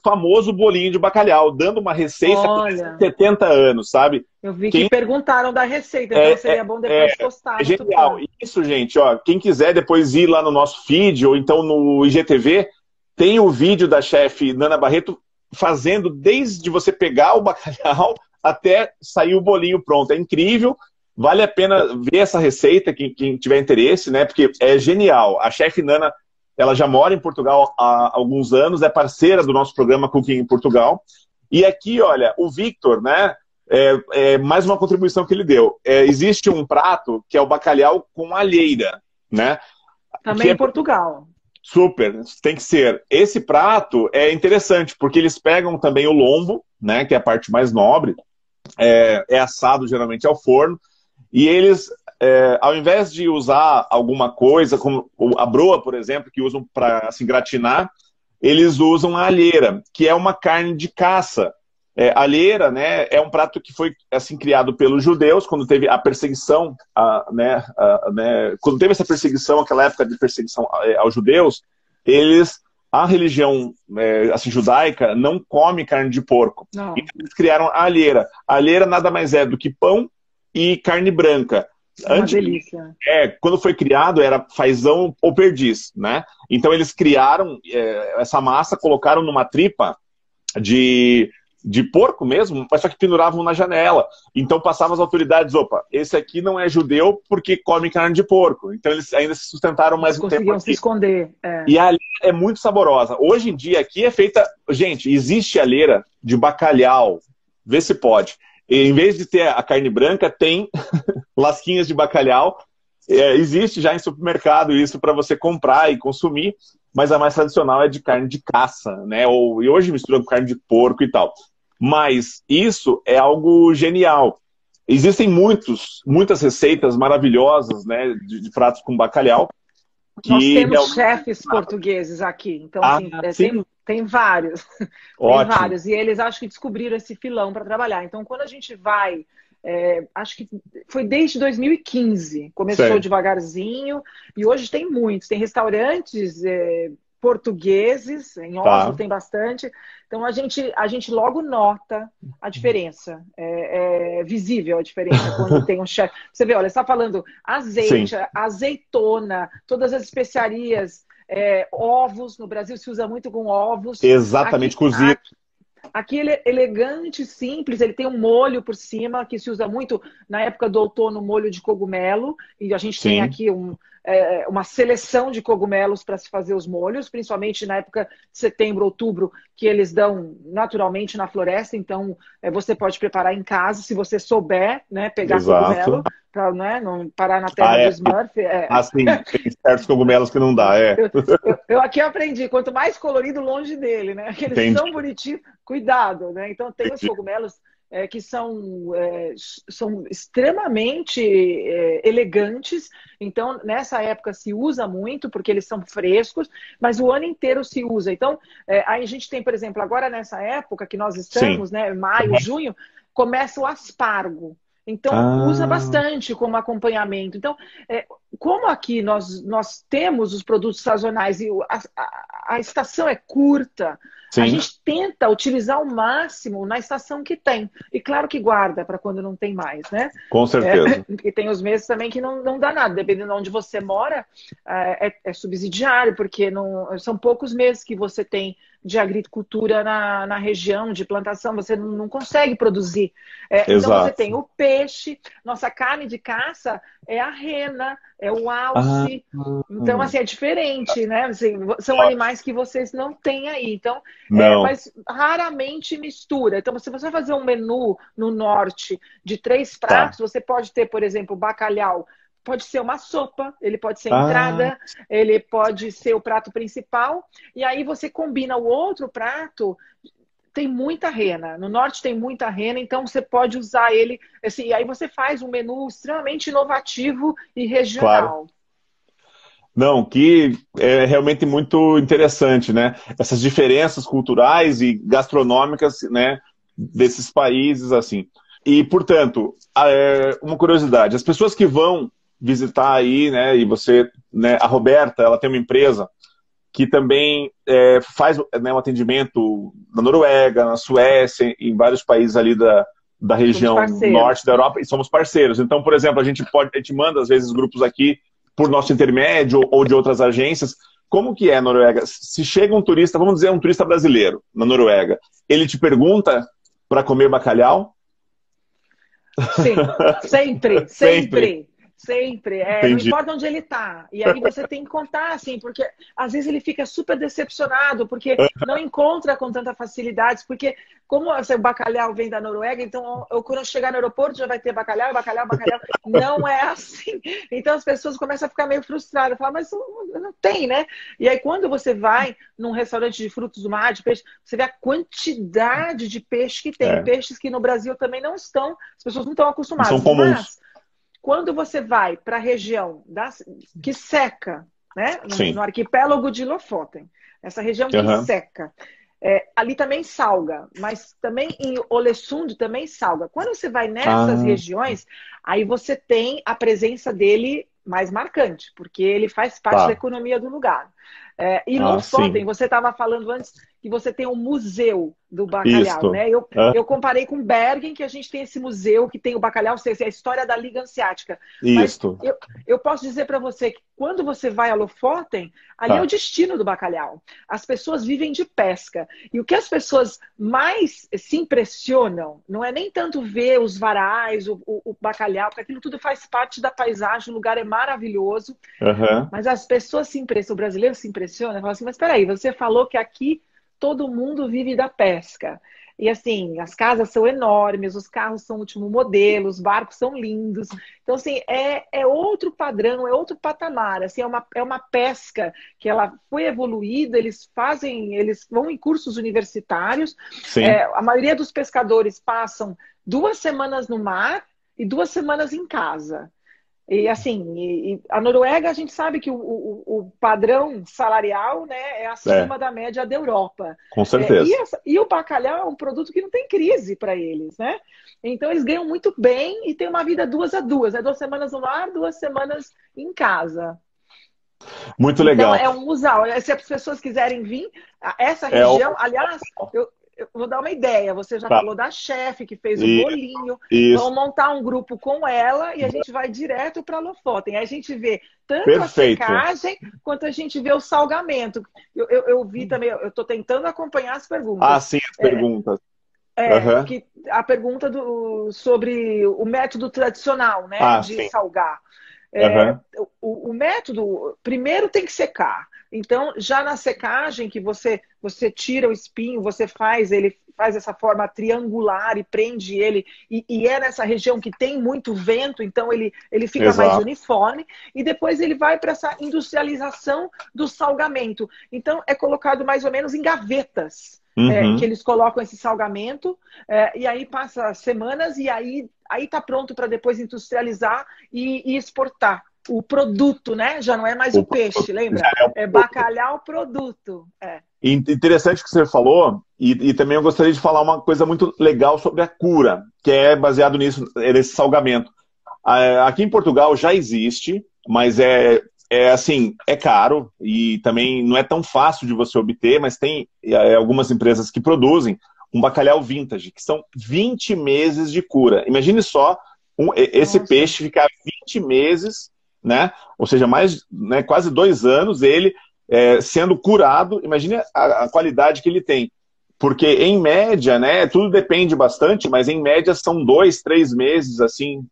famoso bolinho de bacalhau, dando uma receita com 70 anos, sabe? Eu vi que perguntaram da receita, então seria bom depois postar. É genial. Isso, gente, ó, quem quiser depois ir lá no nosso feed ou então no IGTV, tem o vídeo da chefe Nana Barreto fazendo desde você pegar o bacalhau até sair o bolinho pronto. É incrível, vale a pena ver essa receita, quem tiver interesse, né? Porque é genial. A chefe Nana, ela já mora em Portugal há alguns anos, é parceira do nosso programa Cooking em Portugal. E aqui, olha, o Victor, né? é mais uma contribuição que ele deu. Existe um prato que é o bacalhau com alheira, né? Também em Portugal. Super, tem que ser. Esse prato é interessante, porque eles pegam também o lombo, né, que é a parte mais nobre, é assado geralmente ao forno, e eles, ao invés de usar alguma coisa, como a broa, por exemplo, que usam para assim, gratinar, eles usam a alheira, que é uma carne de caça. A alheira, né, é um prato que foi assim criado pelos judeus quando teve a perseguição, quando teve essa perseguição, aquela época de perseguição aos judeus, a religião assim, judaica não come carne de porco. Não. Então eles criaram a alheira. A alheira nada mais é do que pão e carne branca. Uma delícia. Quando foi criado era fazão ou perdiz, né? Então eles criaram essa massa, colocaram numa tripa de porco mesmo, mas só que penduravam na janela. Então passavam as autoridades, opa, esse aqui não é judeu porque come carne de porco. Então eles ainda se sustentaram mais um tempo aqui. Conseguiam se esconder. E a alheira é muito saborosa. Hoje em dia aqui é feita... Gente, existe alheira de bacalhau. Vê se pode. E, em vez de ter a carne branca, tem lasquinhas de bacalhau. Existe já em supermercado isso para você comprar e consumir, mas a mais tradicional é de carne de caça, né? E hoje mistura com carne de porco e tal. Mas isso é algo genial. Existem muitas receitas maravilhosas, né, de pratos com bacalhau. Nós temos chefes portugueses aqui, então assim, tem vários. Tem vários. E eles acho que descobriram esse filão para trabalhar. Então, quando a gente vai, acho que foi desde 2015, começou devagarzinho, e hoje tem muitos. Tem restaurantes portugueses, em Oslo tem bastante. Então a gente logo nota a diferença. É visível a diferença quando tem um chefe. Você vê, olha, você está falando azeite, azeitona, todas as especiarias, ovos. No Brasil se usa muito com ovos. Exatamente, cozido. Aqui ele é elegante, simples, ele tem um molho por cima, que se usa muito na época do outono, molho de cogumelo. E a gente tem aqui uma seleção de cogumelos para se fazer os molhos, principalmente na época de setembro, outubro, que eles dão naturalmente na floresta. Então, você pode preparar em casa, se você souber, né, pegar cogumelo, para não parar na terra do Smurf. Sim, tem certos cogumelos que não dá, Eu aqui aprendi, quanto mais colorido, longe dele, né? Aqueles são bonitinhos, cuidado, né? Então, tem os cogumelos que são extremamente elegantes. Então, nessa época se usa muito, porque eles são frescos, mas o ano inteiro se usa. Então, aí a gente tem, por exemplo, agora nessa época que nós estamos, né, maio, junho, começa o aspargo. Então, usa bastante como acompanhamento. Então, como aqui nós temos os produtos sazonais e a estação é curta, a gente tenta utilizar o máximo na estação que tem. E claro que guarda para quando não tem mais, né? Com certeza. E tem os meses também que não dá nada. Dependendo de onde você mora, é subsidiário, porque são poucos meses que você tem de agricultura na região, de plantação, você não consegue produzir. Então você tem o peixe, nossa carne de caça é a rena, é o alce. Então, assim, é diferente, né? Assim, são animais que vocês não têm aí. Então, mas raramente mistura. Então, se você vai fazer um menu no norte de 3 pratos, você pode ter, por exemplo, bacalhau. Pode ser uma sopa, ele pode ser entrada, ele pode ser o prato principal. E aí você combina o outro prato. Tem muita rena. No norte tem muita rena, então você pode usar ele. Assim, e aí você faz um menu extremamente inovativo e regional. Claro. Não, que é realmente muito interessante, né? Essas diferenças culturais e gastronômicas, né, desses países, assim. E, portanto, uma curiosidade. As pessoas que vão visitar aí, né, e você, né, a Roberta, ela tem uma empresa que também faz, né, um atendimento na Noruega, na Suécia, em vários países ali da região norte da Europa, e somos parceiros. Então, por exemplo, a gente manda, às vezes, grupos aqui por nosso intermédio ou de outras agências. Como que é a Noruega? Se chega um turista, vamos dizer, um turista brasileiro na Noruega, ele te pergunta para comer bacalhau? Sim, sempre. Sempre, não Entendi. importa onde ele está. E aí você tem que contar, assim, porque às vezes ele fica super decepcionado, porque não encontra com tanta facilidade, porque como o bacalhau vem da Noruega, então quando eu chegar no aeroporto já vai ter bacalhau, bacalhau, bacalhau. Não é assim. Então as pessoas começam a ficar meio frustradas, falam, mas não tem, né? E aí quando você vai num restaurante de frutos do mar, de peixe, você vê a quantidade de peixe que tem. É, Peixes que no Brasil também não estão, as pessoas não estão não são acostumadas. comuns. Mas quando você vai para a região que seca, né? No Sim. arquipélago de Lofoten, essa região que Aham. seca, ali também salga, mas também em Olesund também salga. Quando você vai nessas Ah, regiões, aí você tem a presença dele mais marcante, porque ele faz parte da tá. economia do lugar. E Ah, Lofoten, sim. você estava falando antes que você tem um museu do bacalhau, Isto. né? Ah, Eu comparei com Bergen, que a gente tem esse museu que tem o bacalhau, sei, a história da Liga Hanseática. Mas isto. eu posso dizer para você que quando você vai a Lofoten, ali é o Tá. destino do bacalhau. As pessoas vivem de pesca. E o que as pessoas mais se impressionam não é nem tanto ver os varais, o bacalhau, porque aquilo tudo faz parte da paisagem, o lugar é maravilhoso. Aham. Mas as pessoas se impressionam, o brasileiro se impressiona, fala assim, mas peraí, você falou que aqui todo mundo vive da pesca. E assim, as casas são enormes, os carros são último modelo, os barcos são lindos. Então, assim, é outro padrão, é outro patamar. Assim, é uma pesca que ela foi evoluída, eles vão em cursos universitários. Sim. A maioria dos pescadores passam 2 semanas no mar e 2 semanas em casa. E assim, a Noruega, a gente sabe que o padrão salarial, né, é É, acima da média da Europa. com certeza. E o bacalhau é um produto que não tem crise para eles, né? Então eles ganham muito bem e tem uma vida 2 a 2, 2 semanas no mar, 2 semanas em casa. Muito Então legal. é um usual. Se as pessoas quiserem vir, essa É o. região, aliás, eu vou dar uma ideia. Você já Tá. falou da chefe que fez o E- bolinho. Isso. Vamos montar um grupo com ela e a gente vai direto para Lofoten. Aí a gente vê tanto a Perfeito. secagem quanto a gente vê o salgamento. Eu vi também, eu estou tentando acompanhar as Ah, perguntas. sim, as perguntas. Aham. Que a pergunta sobre o método tradicional, né, Ah, de sim. salgar. É, Aham. o método, primeiro tem que secar. Então, já na secagem, que você tira o espinho, ele faz essa forma triangular e prende ele, e é nessa região que tem muito vento, então ele fica mais Exato. uniforme, e depois ele vai para essa industrialização do salgamento. Então, é colocado mais ou menos em gavetas. Que Uhum. eles colocam esse salgamento, e aí passa semanas, e aí está pronto para depois industrializar e exportar o produto, né? Já não é mais o O- peixe, lembra? Já é É bacalhau produto. interessante que você falou, e também eu gostaria de falar uma coisa muito legal sobre a cura, que é baseado nisso, nesse salgamento. Aqui em Portugal já existe, mas é assim, é caro e também não é tão fácil de você obter, mas tem algumas empresas que produzem um bacalhau vintage, que são 20 meses de cura. Imagine só esse Nossa. peixe ficar 20 meses, né? Ou seja, mais, né, quase 2 anos, ele sendo curado. Imagine a qualidade que ele tem. Porque, em média, né, tudo depende bastante, mas em média são 2, 3 meses assim,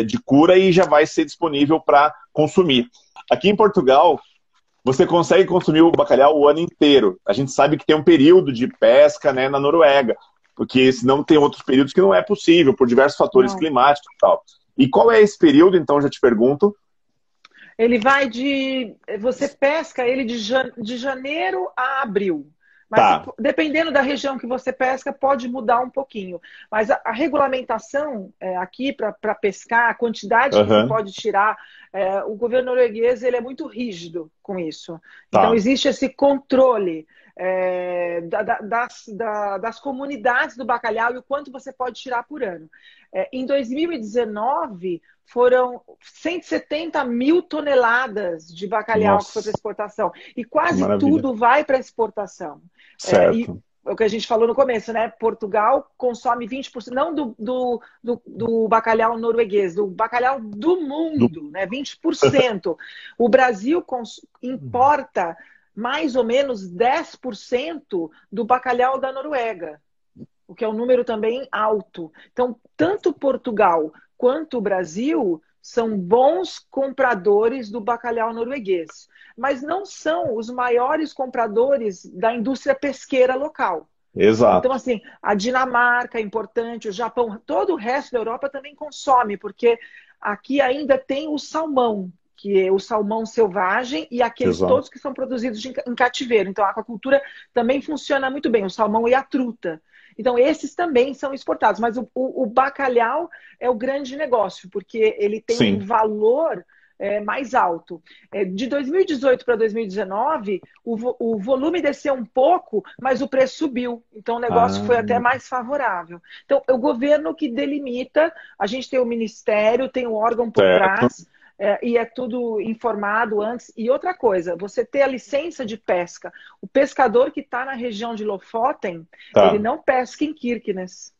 de cura e já vai ser disponível para consumir. Aqui em Portugal, você consegue consumir o bacalhau o ano inteiro. A gente sabe que tem um período de pesca, né, na Noruega, porque senão tem outros períodos que não é possível, por diversos fatores Não. climáticos e tal. E qual é esse período, então, já te pergunto? Ele vai de. Você pesca ele de janeiro a abril. Mas Tá. dependendo da região que você pesca, pode mudar um pouquinho. Mas a regulamentação aqui para pescar, a quantidade que se Aham. pode tirar, o governo norueguês ele é muito rígido com isso. Então, Tá. existe esse controle das comunidades do bacalhau e o quanto você pode tirar por ano. Em 2019, foram 170 mil toneladas de bacalhau que foi para Nossa, exportação. E que quase maravilha. tudo vai para exportação. E Certo. é o que a gente falou no começo, né? Portugal consome 20%, não do bacalhau norueguês, do bacalhau do Do- mundo, né? 20%. O Brasil importa mais ou menos 10% do bacalhau da Noruega, o que é um número também alto. Então, tanto Portugal quanto o Brasil são bons compradores do bacalhau norueguês, mas não são os maiores compradores da indústria pesqueira local. Então, Exato. assim, a Dinamarca é importante, o Japão, todo o resto da Europa também consome, porque aqui ainda tem o salmão, que é o salmão selvagem, e aqueles Exato. todos que são produzidos em cativeiro. Então, a aquacultura também funciona muito bem, o salmão e a truta. Então, esses também são exportados. Mas o bacalhau é o grande negócio, porque ele tem um Sim. valor mais alto. De 2018 para 2019, o volume desceu um pouco, mas o preço subiu. Então, o negócio Ah, foi até mais favorável. Então, é o governo que delimita, a gente tem o ministério, tem o órgão por certo. trás, e é tudo informado antes. E outra coisa, você ter a licença de pesca. O pescador que está na região de Lofoten, ele Tá. não pesca em Kirkenes.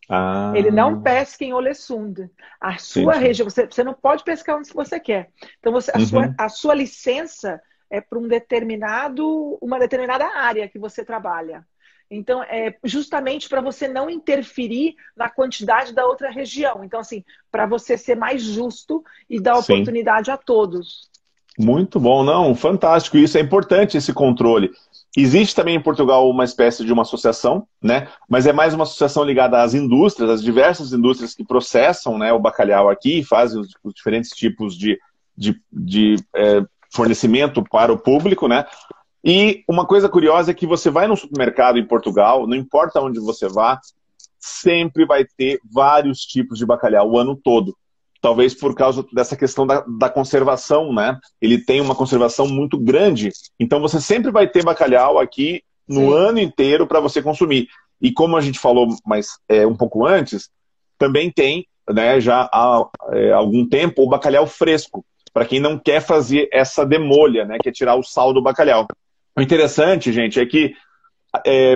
Ele não Ah, pesca em Ålesund. A sua entendi. região, você não pode pescar onde você quer. Então, Uhum. a sua licença é para uma determinada área que você trabalha. Então, é justamente para você não interferir na quantidade da outra região. Então, assim, para você ser mais justo e dar Sim. oportunidade a todos. Muito bom, não, fantástico. Isso é importante, esse controle. Existe também em Portugal uma espécie de uma associação, né? Mas é mais uma associação ligada às indústrias, às diversas indústrias que processam, né, o bacalhau aqui e fazem os diferentes tipos de fornecimento para o público, né? E uma coisa curiosa é que você vai no supermercado em Portugal, não importa onde você vá, sempre vai ter vários tipos de bacalhau o ano todo. Talvez por causa dessa questão da conservação, né? Ele tem uma conservação muito grande, então você sempre vai ter bacalhau aqui no Sim. ano inteiro para você consumir. E como a gente falou um pouco antes, também tem, né, já há algum tempo, o bacalhau fresco, para quem não quer fazer essa demolha, né, que é tirar o sal do bacalhau. O interessante, gente, é que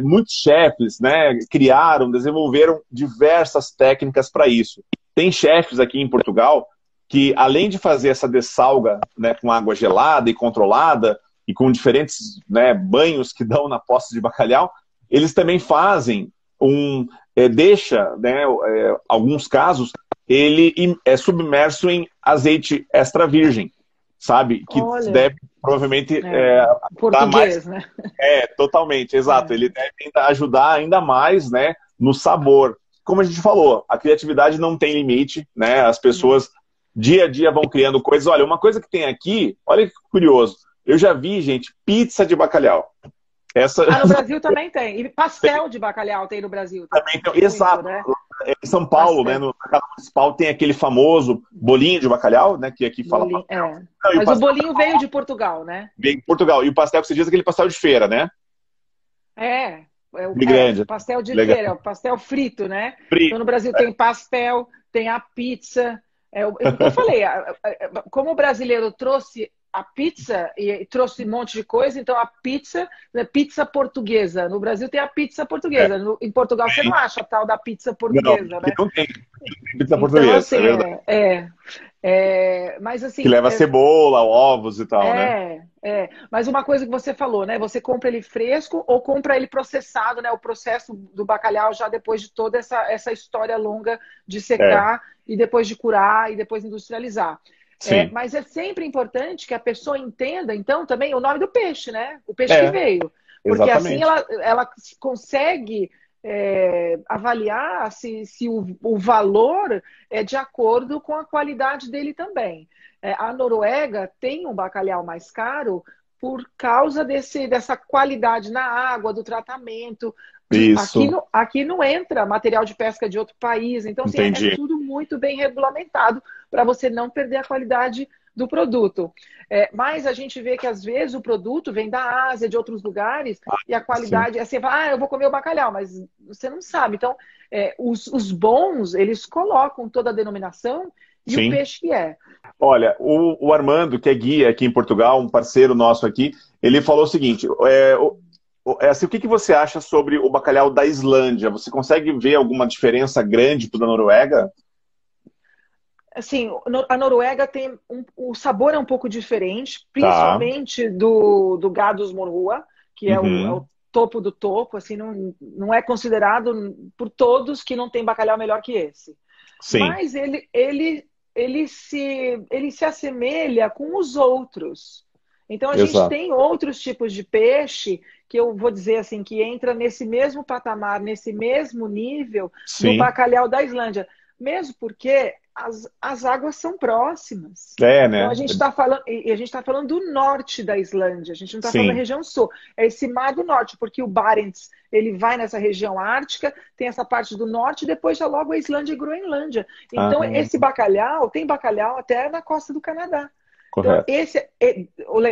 muitos chefes, né, criaram, desenvolveram diversas técnicas para isso. Tem chefes aqui em Portugal que, além de fazer essa dessalga, né, com água gelada e controlada, e com diferentes, né, banhos que dão na poça de bacalhau, eles também fazem deixa, né, alguns casos, ele é submerso em azeite extra virgem, sabe? Que Olha, deve provavelmente dar mais. português, né? Totalmente, exato. É, Ele deve ajudar ainda mais, né, no sabor. Como a gente falou, a criatividade não tem limite, né? As não. pessoas dia a dia vão criando coisas. Olha, uma coisa que tem aqui, olha que curioso. Eu já vi, gente, pizza de bacalhau. Essa Ah, no Brasil também tem. E pastel de bacalhau tem no Brasil também também. tem. Tem muito, Exato. né? Em São Paulo, né, Pastel. no mercado municipal, tem aquele famoso bolinho de bacalhau, né, que aqui fala Bolinho, pastel. é. Não, e o Mas o pastel bolinho veio de Portugal, né? vem em Portugal. E o pastel que você diz é aquele pastel de feira, né? De grande. Pastel de Legal. feira, é o pastel frito, né? Então Frito. no Brasil tem pastel, tem a pizza. Eu falei, como o brasileiro trouxe a pizza e trouxe um monte de coisa, então a pizza, né, pizza portuguesa. No Brasil tem a pizza É. portuguesa. Em Portugal você não acha a tal da pizza Não, portuguesa, aqui né? não tem pizza Então, portuguesa, é assim, verdade. mas Que assim, leva cebola, ovos e tal, né? Mas uma coisa que você falou, né? Você compra ele fresco ou compra ele processado, né? O processo do bacalhau já depois de toda essa história longa de É, secar e depois de curar e depois industrializar. sim. Mas é sempre importante que a pessoa entenda, então, também o nome do peixe, né? O peixe que É, veio. Porque assim exatamente. ela consegue avaliar se o valor é de acordo com a qualidade dele também. A Noruega tem um bacalhau mais caro por causa dessa qualidade na água, do tratamento. Isso, Aqui não entra material de pesca de outro país. Então, assim, é entendi. tudo muito bem regulamentado para você não perder a qualidade do produto. Mas a gente vê que, às vezes, o produto vem da Ásia, de outros lugares, e a Sim, qualidade é assim, eu vou comer o bacalhau, mas você não sabe. Então, os bons, eles colocam toda a denominação e o sim. peixe que é. Olha, o Armando, que é guia aqui em Portugal, um parceiro nosso aqui, ele falou o seguinte: assim, o que você acha sobre o bacalhau da Islândia? Você consegue ver alguma diferença grande para da Noruega? Assim, a Noruega tem o sabor é um pouco diferente, Tá. principalmente do Gadusmorrua, que é o Uhum. topo do topo, assim, não é considerado por todos que não tem bacalhau melhor que esse. Sim. Mas ele ele se assemelha com os outros. Então, a gente Exato. tem outros tipos de peixe que eu vou dizer assim, que entra nesse mesmo patamar, nesse mesmo nível do Sim. bacalhau da Islândia. Mesmo porque as águas são próximas. É, Então, né? a gente está falando, e a gente está falando do norte da Islândia, a gente não está falando da Sim. região sul. É esse mar do norte, porque o Barents, ele vai nessa região ártica, tem essa parte do norte, e depois já logo a Islândia e Groenlândia. Então, Ah, esse bacalhau, tem bacalhau até na costa do Canadá. Então, correto.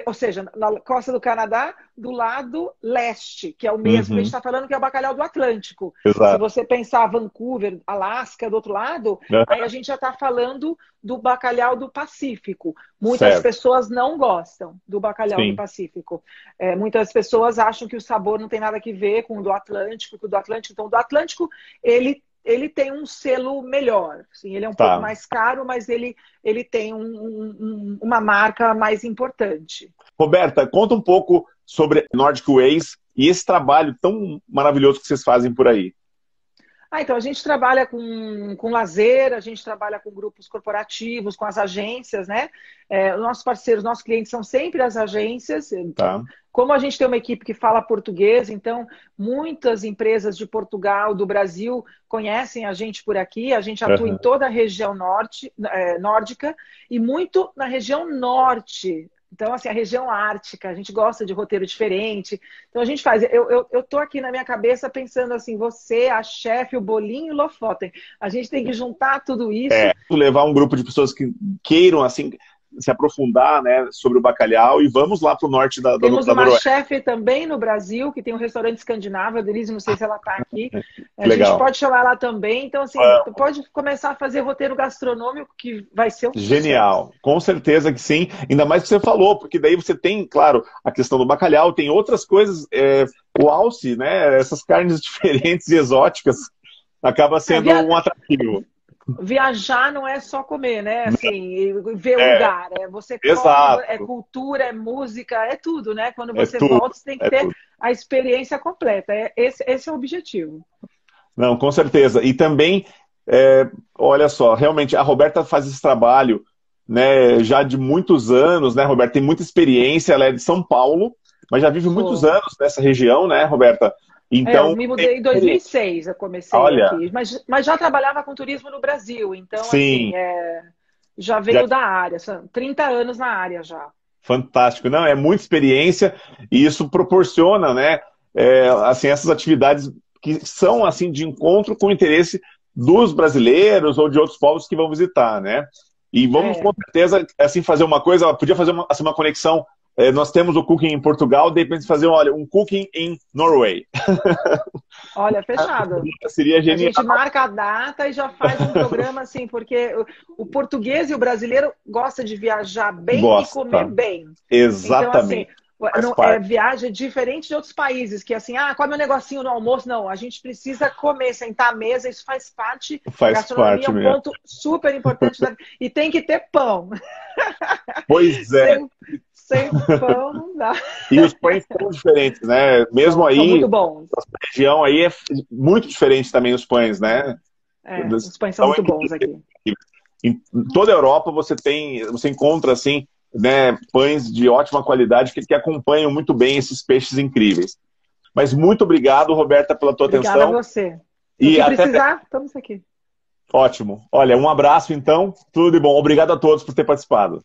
ou seja, na costa do Canadá, do lado leste, que é o mesmo que a gente Uhum. está falando, que é o bacalhau do Atlântico. Se Exato. você pensar Vancouver, Alasca, do outro lado, aí a gente já está falando do bacalhau do Pacífico. Muitas Certo. pessoas não gostam do bacalhau do Sim. Pacífico. Muitas pessoas acham que o sabor não tem nada a ver com o do Atlântico, Então, o do Atlântico, ele tem um selo melhor. Assim, ele é um pouco Tá. mais caro, mas ele tem uma marca mais importante. Roberta, conta um pouco sobre Nordic Ways e esse trabalho tão maravilhoso que vocês fazem por aí. Então a gente trabalha com lazer, a gente trabalha com grupos corporativos, com as agências, né? Os nossos parceiros, nossos clientes são sempre as agências. Tá. Como a gente tem uma equipe que fala português, então muitas empresas de Portugal, do Brasil, conhecem a gente por aqui. A gente atua em toda a região nórdica e muito na região norte. Então, assim, a região ártica, a gente gosta de roteiro diferente. Então, a gente faz. Eu tô aqui na minha cabeça pensando assim, você, a chefe, o Bolinho e o Lofoten. A gente tem que juntar tudo isso. Levar um grupo de pessoas que queiram, assim, se aprofundar, né, sobre o bacalhau e vamos lá para o norte da Temos uma Noruega. chefe também no Brasil, que tem um restaurante escandinavo, a Denise, não sei se ela está aqui. A Legal. gente pode chamar ela também. Então, assim, pode começar a fazer roteiro gastronômico, que vai ser um Genial. sucesso. Com certeza que sim. Ainda mais que você falou, porque daí você tem, claro, a questão do bacalhau, tem outras coisas, o alce, né, essas carnes diferentes e exóticas, acaba sendo um atrativo. Viajar não é só comer, né? Assim, ver o lugar. Você Exato. come, é cultura, é música, é tudo, né? Quando você tudo, volta, você tem que ter tudo. a experiência completa. Esse é o objetivo. Não, com certeza. E também, olha só, realmente a Roberta faz esse trabalho, né, já de muitos anos, né, Roberta? Tem muita experiência, ela é de São Paulo, mas já vive muitos anos nessa região, né, Roberta? Então, eu me mudei em 2006, eu comecei aqui. Mas já trabalhava com turismo no Brasil, então sim. Assim, já veio da área, são 30 anos na área já. Fantástico. Não, é muita experiência e isso proporciona, né, assim, essas atividades que são assim de encontro com o interesse dos brasileiros ou de outros povos que vão visitar, né? E vamos com certeza assim fazer uma coisa, podia fazer uma conexão. Nós temos o Cooking em Portugal, de repente fazer um Cooking em Norway. Olha, fechado. Seria genial. A gente marca a data e já faz um programa assim, porque o português e o brasileiro gosta de viajar bem e comer bem. Exatamente. Então, viagem diferente de outros países, que assim, come um negocinho no almoço. Não, a gente precisa comer, sentar à mesa, isso faz parte. A gastronomia é um ponto super importante. E tem que ter pão. Pois é. Sem pão não dá. E os pães são diferentes, né? Mesmo aí, são muito bons. A região aí é muito diferente também os pães, né? Os pães são muito bons aqui. Em toda a Europa você encontra assim, né, pães de ótima qualidade que acompanham muito bem esses peixes incríveis. Mas muito obrigado, Roberta, pela tua atenção. Obrigada a você. Se precisar, estamos aqui. Ótimo. Olha, um abraço então, tudo de bom. Obrigado a todos por ter participado.